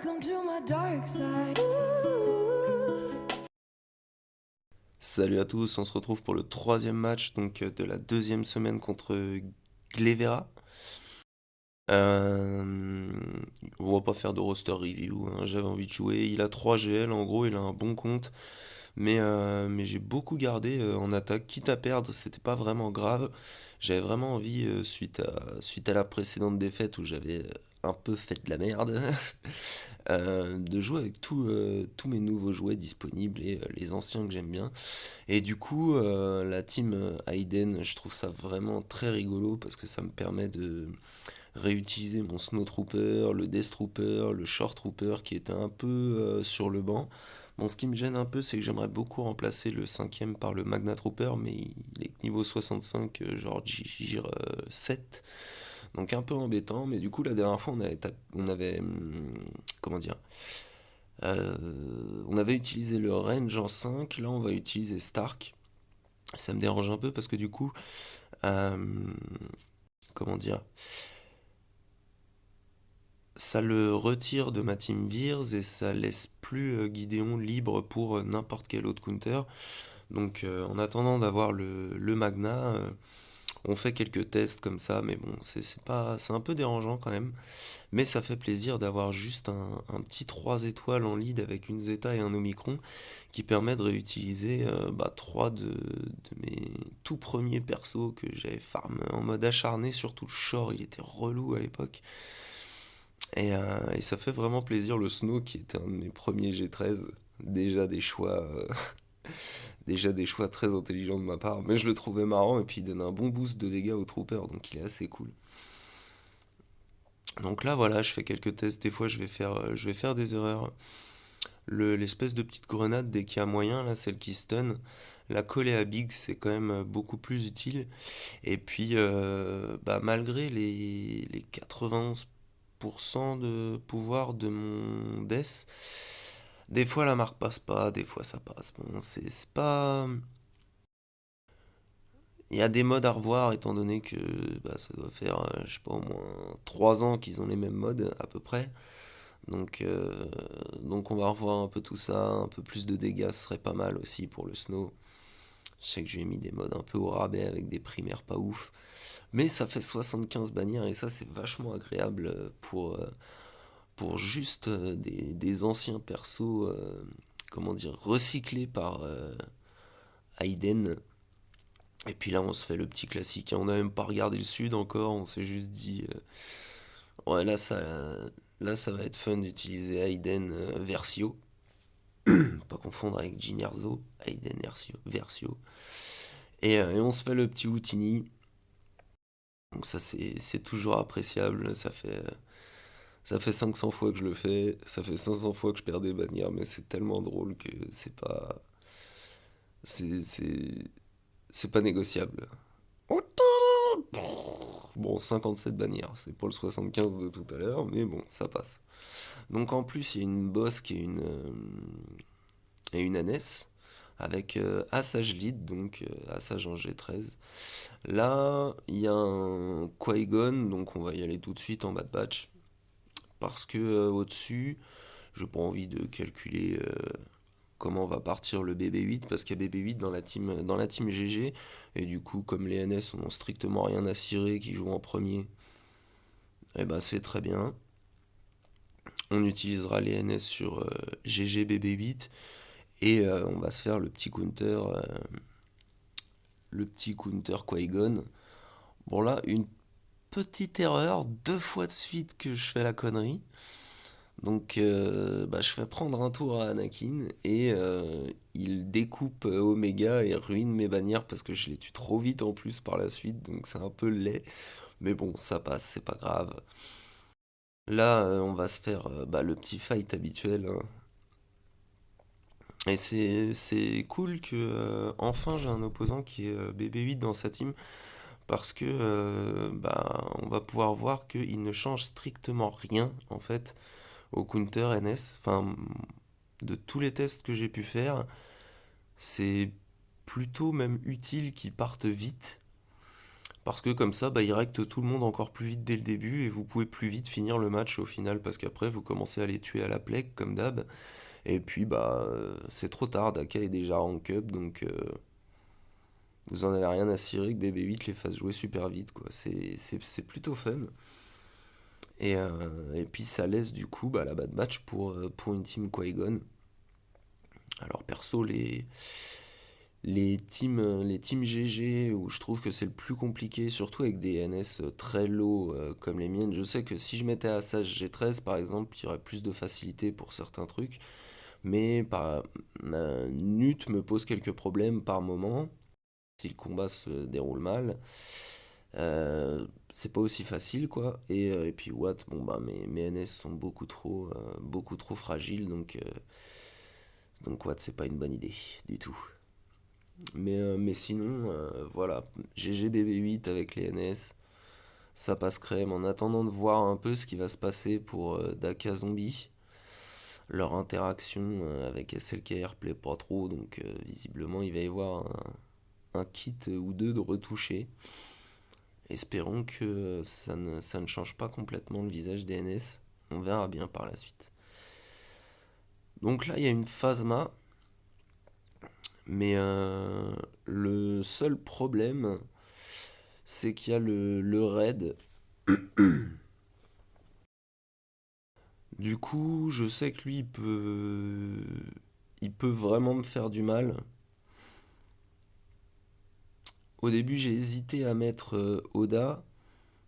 Welcome to my dark side. Salut à tous, on se retrouve pour le troisième match de la deuxième semaine contre Glevera. Euh, on va pas faire de roster review, hein, j'avais envie de jouer. Il a 3 GL en gros, il a un bon compte, mais j'ai beaucoup gardé en attaque, quitte à perdre, c'était pas vraiment grave. J'avais vraiment envie, suite à la précédente défaite où j'avais un peu fait de la merde, de jouer avec tous mes nouveaux jouets disponibles et les anciens que j'aime bien. Et du coup, la team Hayden, je trouve ça vraiment très rigolo parce que ça me permet de réutiliser mon Snow Trooper, le Death Trooper, le Short Trooper qui était un peu sur le banc. Bon, ce qui me gêne un peu, c'est que j'aimerais beaucoup remplacer le cinquième par le Magna Trooper, mais il est niveau 65, genre Gir 7. Donc un peu embêtant, mais du coup, la dernière fois, comment dire, on avait utilisé le range en 5, là on va utiliser Stark. Ça me dérange un peu parce que du coup, euh, comment dire, ça le retire de ma team Veers et ça laisse plus Gideon libre pour n'importe quel autre counter. Donc en attendant d'avoir le Magna, on fait quelques tests comme ça, mais bon, c'est pas, c'est un peu dérangeant quand même. Mais ça fait plaisir d'avoir juste un petit 3 étoiles en lead avec une Zeta et un Omicron qui permet de réutiliser 3 de mes tout premiers persos que j'avais farm en mode acharné, surtout le Shore, il était relou à l'époque. Et ça fait vraiment plaisir le Snow qui était un de mes premiers G13. Déjà des choix, déjà des choix très intelligents de ma part, mais je le trouvais marrant et puis il donne un bon boost de dégâts au Trooper, donc il est assez cool. Donc là voilà, je fais quelques tests, des fois je vais faire des erreurs. L'espèce de petite grenade, dès qu'il y a moyen, là, celle qui stun, la coller à Big, c'est quand même beaucoup plus utile. Et puis, malgré les 91% de pouvoir de mon Death, des fois la marque passe pas, des fois ça passe. Bon, c'est pas. Il y a des modes à revoir, étant donné que ça doit faire, je sais pas, au moins 3 ans qu'ils ont les mêmes modes, à peu près. Donc, euh, donc on va revoir un peu tout ça, un peu plus de dégâts ce serait pas mal aussi pour le snow. Je sais que j'ai mis des modes un peu au rabais avec des primaires pas ouf. Mais ça fait 75 bannières et ça c'est vachement agréable pour juste des anciens persos, comment dire, recyclés par Hayden. Et puis là on se fait le petit classique, hein. On n'a même pas regardé le sud encore, on s'est juste dit, ouais là ça va être fun d'utiliser Hayden Versio. Pas confondre avec Jin Erso, Hayden Versio. Et on se fait le petit Houtini. Donc ça c'est toujours appréciable. Ça fait 500 fois que je le fais. Ça fait 500 fois que je perds des bannières. Mais c'est tellement drôle que c'est pas. C'est c'est pas négociable. Bon, 57 bannières. C'est pour le 75 de tout à l'heure. Mais bon, ça passe. Donc en plus, il y a une boss qui est une ânesse avec Assage Lead, donc Assage en G13. Là, il y a un Qui-Gon, donc on va y aller tout de suite en Bad Batch. Parce que au-dessus, j'ai pas envie de calculer comment va partir le BB-8, parce qu'il y a BB-8 dans la team GG, et du coup, comme les NS n'ont strictement rien à cirer, qui jouent en premier, et bah c'est très bien. On utilisera les NS sur GG BB-8, et on va se faire le petit counter Qui-Gon. Bon là, une petite erreur, 2 fois de suite que je fais la connerie. Donc je fais prendre un tour à Anakin et il découpe Omega et ruine mes bannières parce que je les tue trop vite en plus par la suite, donc c'est un peu laid. Mais bon, ça passe, c'est pas grave. Là, on va se faire le petit fight habituel, hein. Et c'est cool que enfin j'ai un opposant qui est BB8 dans sa team parce que on va pouvoir voir qu'il ne change strictement rien en fait au counter NS. Enfin, de tous les tests que j'ai pu faire, c'est plutôt même utile qu'ils partent vite. Parce que comme ça, bah, il recte tout le monde encore plus vite dès le début et vous pouvez plus vite finir le match au final parce qu'après vous commencez à les tuer à la plèque comme d'hab. Et puis bah c'est trop tard, Daka est déjà en cup donc vous en avez rien à cirer que BB8 les fasse jouer super vite quoi. C'est plutôt fun. Et puis ça laisse du coup bah, la bad match pour une team Qui-Gon. Alors perso les teams GG où je trouve que c'est le plus compliqué, surtout avec des NS très low comme les miennes, je sais que si je mettais Assage G13 par exemple, il y aurait plus de facilité pour certains trucs, mais Nut me pose quelques problèmes par moment, si le combat se déroule mal. C'est pas aussi facile quoi. Et puis Watt, bon bah mes NS sont beaucoup trop fragiles donc Watt c'est pas une bonne idée du tout. Mais sinon, voilà, GG BB8 avec les NS, ça passe crème. En attendant de voir un peu ce qui va se passer pour Daka Zombie, leur interaction avec SLKR plaît pas trop, donc visiblement il va y avoir un kit ou deux de retouché. Espérons que ça ne change pas complètement le visage des NS. On verra bien par la suite. Donc là, il y a une Phasma, mais le seul problème, c'est qu'il y a le raid. Du coup, je sais que lui, il peut vraiment me faire du mal. Au début, j'ai hésité à mettre Oda,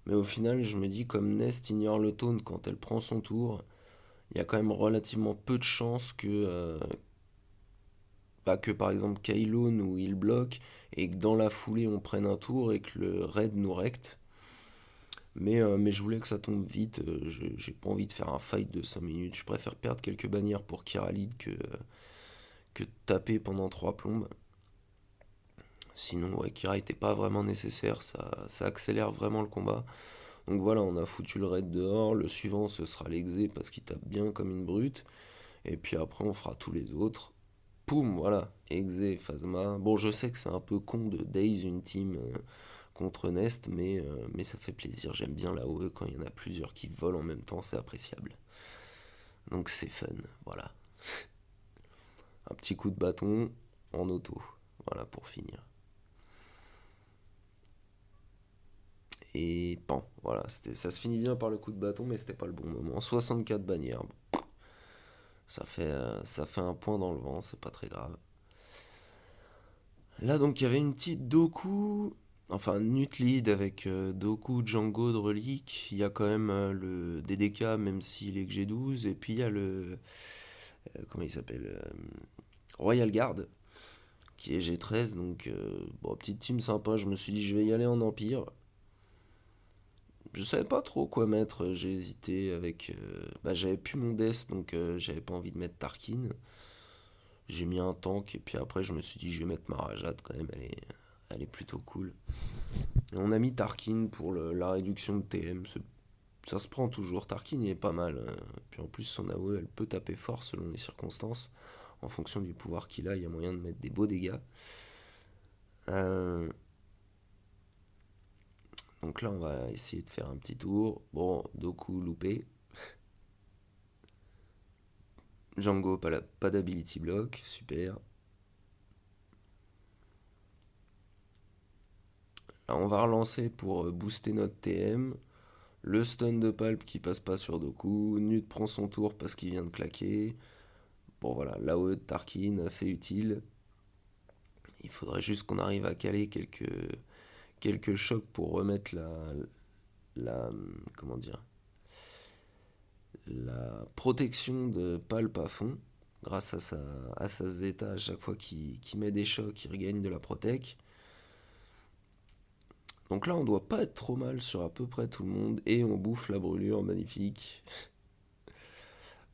mais au final, je me dis comme Nest ignore le taunt quand elle prend son tour, il y a quand même relativement peu de chances que par exemple Kylo nous il bloque et que dans la foulée on prenne un tour et que le raid nous recte. Mais je voulais que ça tombe vite, j'ai pas envie de faire un fight de 5 minutes, je préfère perdre quelques bannières pour Kiralid que de taper pendant 3 plombes. Sinon, ouais, Kira était pas vraiment nécessaire, ça accélère vraiment le combat. Donc voilà, on a foutu le raid dehors, le suivant ce sera l'exé parce qu'il tape bien comme une brute, et puis après on fera tous les autres. Poum, voilà, Exé, Phasma. Bon, je sais que c'est un peu con de Daze une team contre Nest, mais ça fait plaisir. J'aime bien la OE quand il y en a plusieurs qui volent en même temps, c'est appréciable. Donc c'est fun, voilà. Un petit coup de bâton en auto, voilà pour finir. Et pan, voilà, ça se finit bien par le coup de bâton, mais c'était pas le bon moment. 64 bannières, bon, ça fait un point dans le vent, c'est pas très grave. Là, donc, il y avait une petite Doku, enfin, Nut lead avec Doku, Django de relique. Il y a quand même le DDK, même s'il est que G12. Et puis, il y a comment il s'appelle Royal Guard, qui est G13. Donc, bon, petite team sympa. Je me suis dit, je vais y aller en Empire. Je savais pas trop quoi mettre. J'ai hésité avec. Bah, j'avais plus mon Death, donc j'avais pas envie de mettre Tarkin. J'ai mis un tank, et puis après, je me suis dit, je vais mettre ma Rajade quand même. Elle est plutôt cool. Et on a mis Tarkin pour la réduction de TM. Ça se prend toujours. Tarkin, il est pas mal. Puis en plus, son AOE, elle peut taper fort selon les circonstances. En fonction du pouvoir qu'il a, il y a moyen de mettre des beaux dégâts. Euh, donc là, on va essayer de faire un petit tour. Bon, Doku loupé. Django, pas d'ability block. Super. Là, on va relancer pour booster notre TM. Le stun de Palp qui passe pas sur Doku. Nut prend son tour parce qu'il vient de claquer. Bon voilà, l'AOE de Tarkin, assez utile. Il faudrait juste qu'on arrive à caler quelques chocs pour remettre comment dire, la protection de Palp à fond. Grâce à sa zeta, à chaque fois qu'il met des chocs, il regagne de la protec. Donc là, on doit pas être trop mal sur à peu près tout le monde. Et on bouffe la brûlure, magnifique.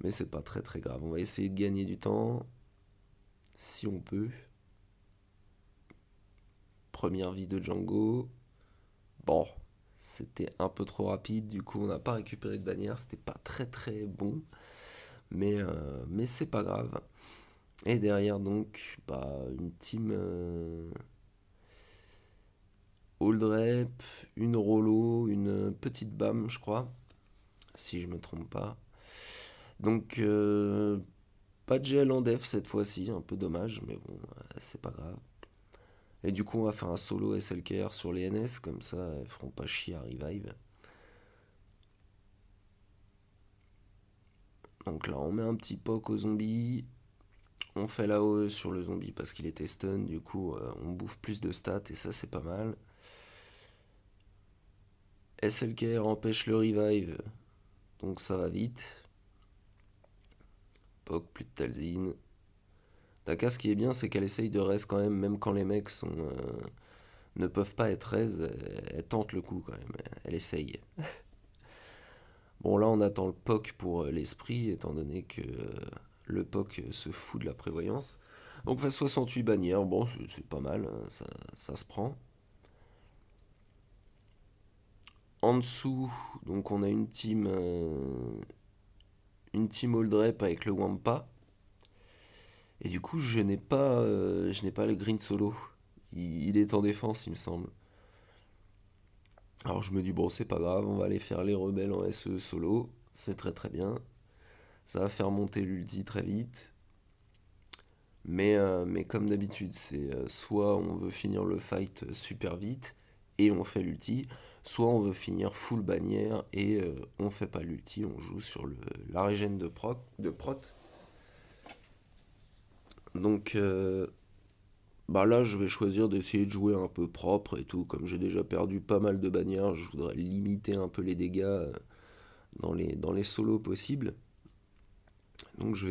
Mais c'est pas très très grave. On va essayer de gagner du temps. Si on peut. Première vie de Django. Bon, c'était un peu trop rapide, du coup on n'a pas récupéré de bannière, c'était pas très très bon, mais c'est pas grave. Et derrière donc, bah, une team Hold Rep, une Rollo, une petite BAM, je crois, si je me trompe pas. Donc, pas de gel en def cette fois-ci, un peu dommage, mais bon, c'est pas grave. Et du coup, on va faire un solo SLKR sur les NS, comme ça, elles feront pas chier à revive. Donc là, on met un petit poke au zombie. On fait la OE sur le zombie parce qu'il était stun, du coup, on bouffe plus de stats et ça, c'est pas mal. SLKR empêche le revive, donc ça va vite. Poke, plus de Talzin. Daka, ce qui est bien, c'est qu'elle essaye de raise quand même quand les mecs ne peuvent pas être raise, elle tente le coup quand même, elle essaye. Bon, là, on attend le POC pour l'esprit, étant donné que le POC se fout de la prévoyance. Donc, on fait 68 bannières, bon, c'est pas mal, hein, ça se prend. En dessous, donc on a une team Old Rep avec le Wampa. Et du coup, je n'ai pas le green solo. Il est en défense, il me semble. Alors je me dis, bon, c'est pas grave, on va aller faire les rebelles en SE solo. C'est très très bien. Ça va faire monter l'ulti très vite. Mais comme d'habitude, c'est soit on veut finir le fight super vite et on fait l'ulti, soit on veut finir full bannière et on fait pas l'ulti, on joue sur la régène de prot. Donc bah là, je vais choisir d'essayer de jouer un peu propre et tout. Comme j'ai déjà perdu pas mal de bannières, je voudrais limiter un peu les dégâts dans les solos possibles. Donc je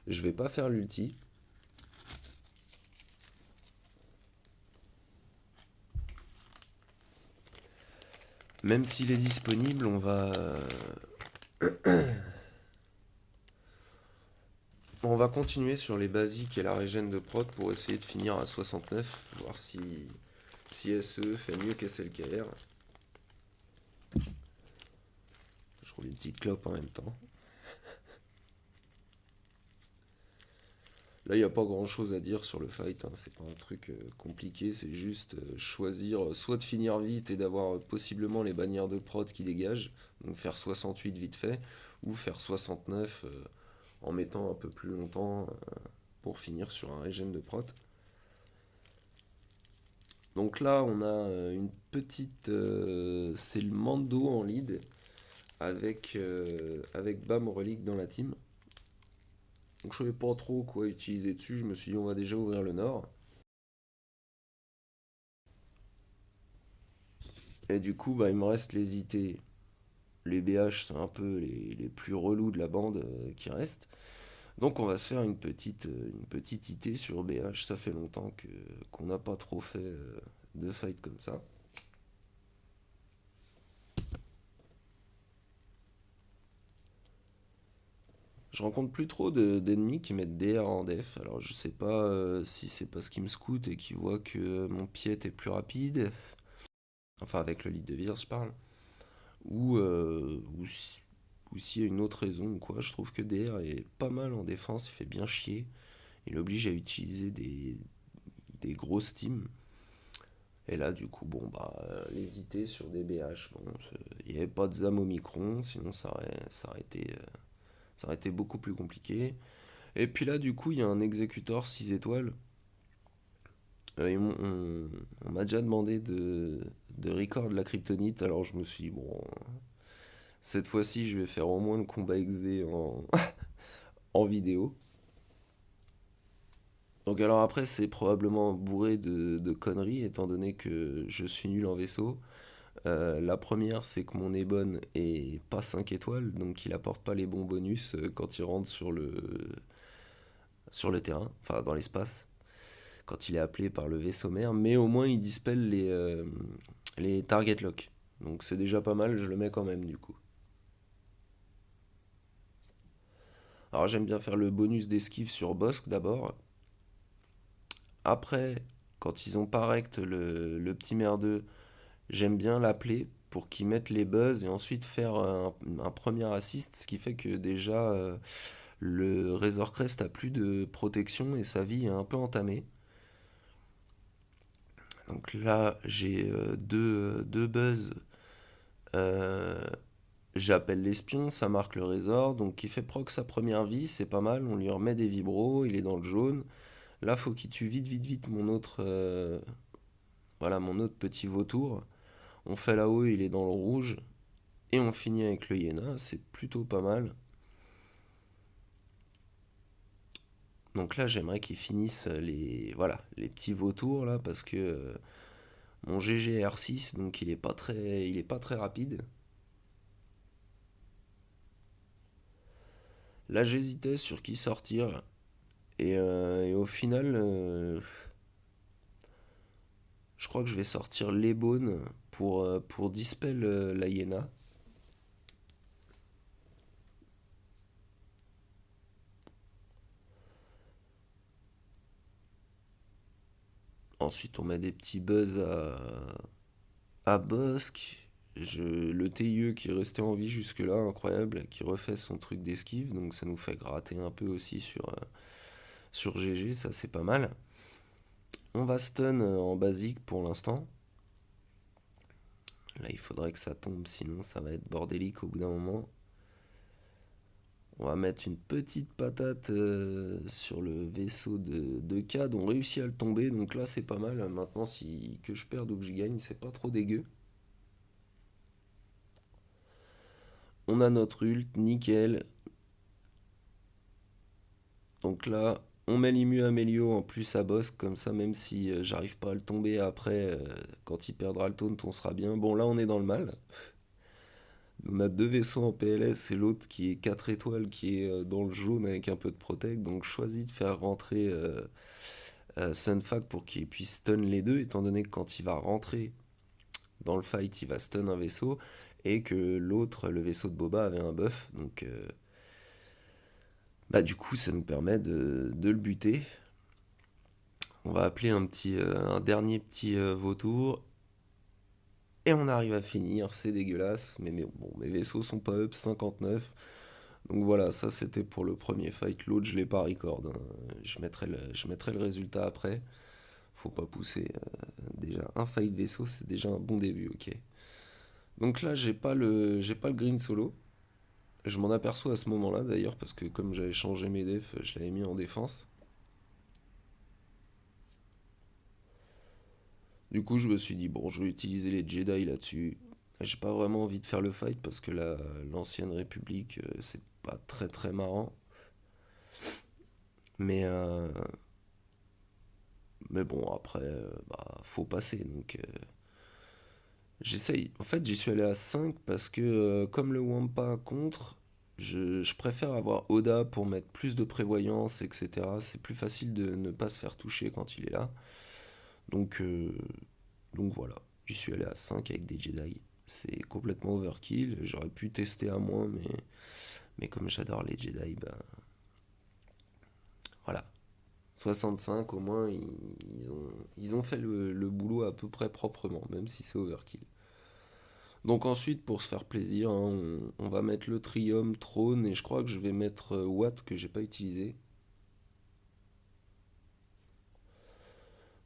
vais pas faire l'ulti. Même s'il est disponible, on va continuer sur les basiques et la régène de prot pour essayer de finir à 69, voir si SE fait mieux qu'SLKR. Je roule une petite clope en même temps. Là, il n'y a pas grand chose à dire sur le fight, hein. C'est pas un truc compliqué, c'est juste choisir soit de finir vite et d'avoir possiblement les bannières de prot qui dégagent, donc faire 68 vite fait, ou faire 69 en mettant un peu plus longtemps pour finir sur un régène de prot. Donc là, on a une petite. C'est le Mando en lead avec Bam Relic dans la team. Donc je savais pas trop quoi utiliser dessus. Je me suis dit, on va déjà ouvrir le nord. Et du coup, bah, il me reste les IT. Les BH, c'est un peu les plus relous de la bande qui restent. Donc on va se faire une petite IT sur BH. Ça fait longtemps qu'on n'a pas trop fait de fight comme ça. Je rencontre plus trop d'ennemis qui mettent DR en def, alors je sais pas si c'est parce qu'ils me scoutent et qu'ils voient que mon pied est plus rapide, enfin avec le lead de Vire je parle, ou s'il y a une autre raison ou quoi, je trouve que DR est pas mal en défense, il fait bien chier, il oblige à utiliser des grosses teams, et là du coup bon bah les IT sur des BH, bon il n'y avait pas de ZAM au micron, sinon ça aurait été beaucoup plus compliqué. Et puis là, du coup, il y a un exécuteur 6 étoiles. On m'a déjà demandé de record la kryptonite, alors je me suis dit, bon, cette fois-ci, je vais faire au moins le combat exé en vidéo. Donc alors après, c'est probablement bourré de conneries, étant donné que je suis nul en vaisseau. La première, c'est que mon Ebon est pas 5 étoiles, donc il apporte pas les bons bonus quand il rentre sur le terrain, enfin dans l'espace. Quand il est appelé par le vaisseau mère, mais au moins il dispelle les target lock. Donc c'est déjà pas mal, je le mets quand même du coup. Alors j'aime bien faire le bonus d'esquive sur Bosque d'abord. Après, quand ils ont pas rect le petit merdeux, j'aime bien l'appeler pour qu'il mette les buzz et ensuite faire un premier assist, ce qui fait que déjà le Razor Crest a plus de protection et sa vie est un peu entamée. Donc là, j'ai deux buzz. Euh, J'appelle l'espion, ça marque le résort. Donc il fait proc sa première vie, c'est pas mal. On lui remet des vibros, il est dans le jaune. Là, faut qu'il tue vite, vite, vite voilà, mon autre petit vautour. On fait là-haut, il est dans le rouge. Et on finit avec le hyéna, c'est plutôt pas mal. Donc là, j'aimerais qu'ils finissent voilà, les petits vautours là, parce que mon GG R6, donc il est pas très rapide. Là, j'hésitais sur qui sortir. Et au final, je crois que je vais sortir l'ébone pour dispel la hyéna. Ensuite, on met des petits buzz à Bosque. Le TIE qui est resté en vie jusque-là, incroyable, qui refait son truc d'esquive, donc ça nous fait gratter un peu aussi sur GG, ça c'est pas mal. On va stun en basique pour l'instant. Là, il faudrait que ça tombe, sinon ça va être bordélique au bout d'un moment. On va mettre une petite patate sur le vaisseau de Cad. On réussit à le tomber, donc là c'est pas mal. Maintenant, si que je perde ou que je gagne, c'est pas trop dégueu. On a notre ult, nickel. Donc là, on met l'immu Amélio en plus à boss, comme ça, même si j'arrive pas à le tomber après, quand il perdra le taunt, on sera bien. Bon, là, on est dans le mal. On a deux vaisseaux en PLS et l'autre qui est 4 étoiles, qui est dans le jaune avec un peu de protect. Donc, je choisis de faire rentrer Sunfac pour qu'il puisse stun les deux, étant donné que quand il va rentrer dans le fight, il va stun un vaisseau et que l'autre, le vaisseau de Boba, avait un buff. Donc, bah, du coup, ça nous permet de le buter. On va appeler un dernier petit vautour. Et on arrive à finir, c'est dégueulasse, mais bon, mes vaisseaux sont pas up, 59. Donc voilà, ça c'était pour le premier fight. L'autre, je l'ai pas record, hein. Je mettrai le résultat après. Faut pas pousser. Déjà, un fight vaisseau, c'est déjà un bon début, ok. Donc là, j'ai pas le green solo. Je m'en aperçois à ce moment-là d'ailleurs, parce que comme j'avais changé mes defs, je l'avais mis en défense. Du coup, je me suis dit, bon, je vais utiliser les Jedi là-dessus. J'ai pas vraiment envie de faire le fight parce que l'ancienne République, c'est pas très très marrant. Mais, euh, mais bon, après, bah, faut passer. Donc, j'essaye. En fait, j'y suis allé à 5 parce que, comme le Wampa contre, je préfère avoir Oda pour mettre plus de prévoyance, etc. C'est plus facile de ne pas se faire toucher quand il est là. Donc, euh, Donc voilà, j'y suis allé à 5 avec des Jedi. C'est complètement overkill. J'aurais pu tester à moins, mais comme j'adore les Jedi, bah voilà. 65 au moins, ils ont fait le boulot à peu près proprement, même si c'est overkill. Donc ensuite, pour se faire plaisir, hein, on va mettre le Triumph, Trône, et je crois que je vais mettre Watt que j'ai pas utilisé.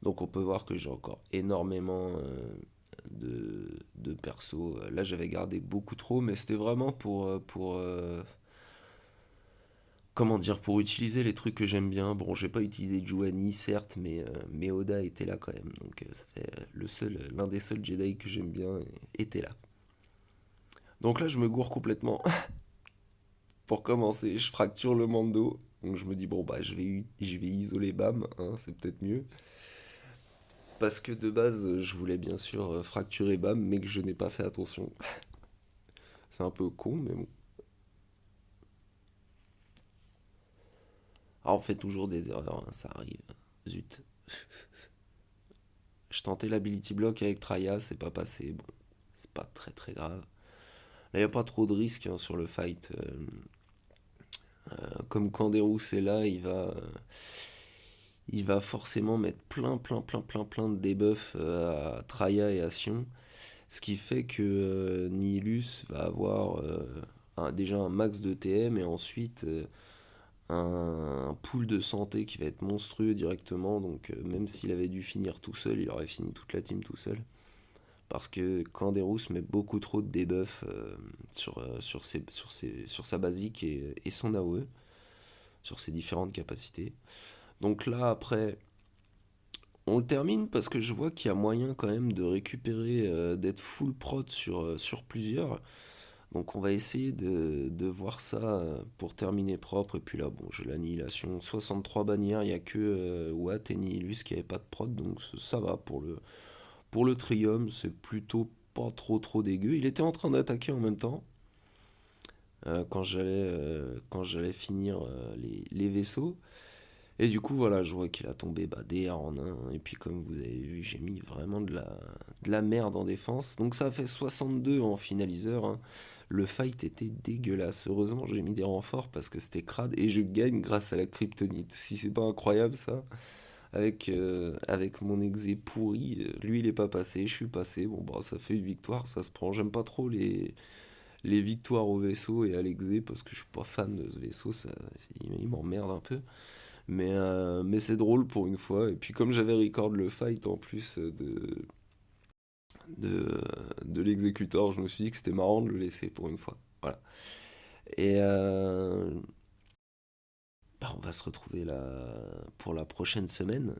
Donc on peut voir que j'ai encore énormément de persos. Là j'avais gardé beaucoup trop, mais c'était vraiment comment dire, pour utiliser les trucs que j'aime bien. Bon, j'ai pas utilisé Juani, certes, mais Oda était là quand même. Donc ça fait l'un des seuls Jedi que j'aime bien était là. Donc là je me gourre complètement. Pour commencer, je fracture le Mando. Donc je me dis, bon bah je vais isoler Bam, hein, c'est peut-être mieux. Parce que de base, je voulais bien sûr fracturer Bam, mais que je n'ai pas fait attention. C'est un peu con, mais bon. Ah, on fait toujours des erreurs, hein, ça arrive. Zut. Je tentais l'ability block avec Traya, c'est pas passé. Bon, c'est pas très très grave. Là, y a pas trop de risques hein, sur le fight. Comme Kanderous est là, il va forcément mettre plein de debuffs à Traya et à Sion. Ce qui fait que Nihilus va avoir déjà un max de TM et ensuite un pool de santé qui va être monstrueux directement, donc même s'il avait dû finir tout seul, il aurait fini toute la team tout seul. Parce que Canderous met beaucoup trop de debuff sur sa basique et son AOE, sur ses différentes capacités. Donc là, après, on le termine parce que je vois qu'il y a moyen quand même de récupérer, d'être full prot sur plusieurs. Donc on va essayer de voir ça pour terminer propre. Et puis là, bon, j'ai l'annihilation. 63 bannières, il n'y a que Watt et Nihilus qui n'avaient pas de prot. Donc ça va pour le Trium, c'est plutôt pas trop dégueu. Il était en train d'attaquer en même temps quand j'allais finir les vaisseaux. Et du coup, voilà, je vois qu'il a tombé DR en un. Et puis, comme vous avez vu, j'ai mis vraiment de la merde en défense. Donc, ça a fait 62 en finaliseur, hein. Le fight était dégueulasse. Heureusement, j'ai mis des renforts parce que c'était crade. Et je gagne grâce à la kryptonite. Si c'est pas incroyable, ça. Avec mon exé pourri. Lui, il est pas passé. Je suis passé. Bon, bah, ça fait une victoire. Ça se prend. J'aime pas trop les victoires au vaisseau et à l'exé parce que je suis pas fan de ce vaisseau. Il m'emmerde un peu. Mais c'est drôle pour une fois. Et puis comme j'avais record le fight en plus de, de l'exécuteur, je me suis dit que c'était marrant de le laisser pour une fois. Voilà. Et bah, on va se retrouver là pour la prochaine semaine.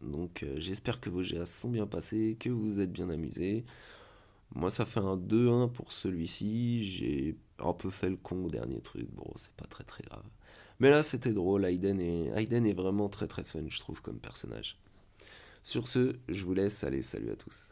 Donc j'espère que vos GA se sont bien passés, que vous vous êtes bien amusés. Moi ça fait un 2-1 pour celui-ci. J'ai un peu fait le con au dernier truc. Bon, c'est pas très grave. Mais là c'était drôle. Aiden est vraiment très fun, je trouve, comme personnage. Sur ce, je vous laisse. Allez, salut à tous.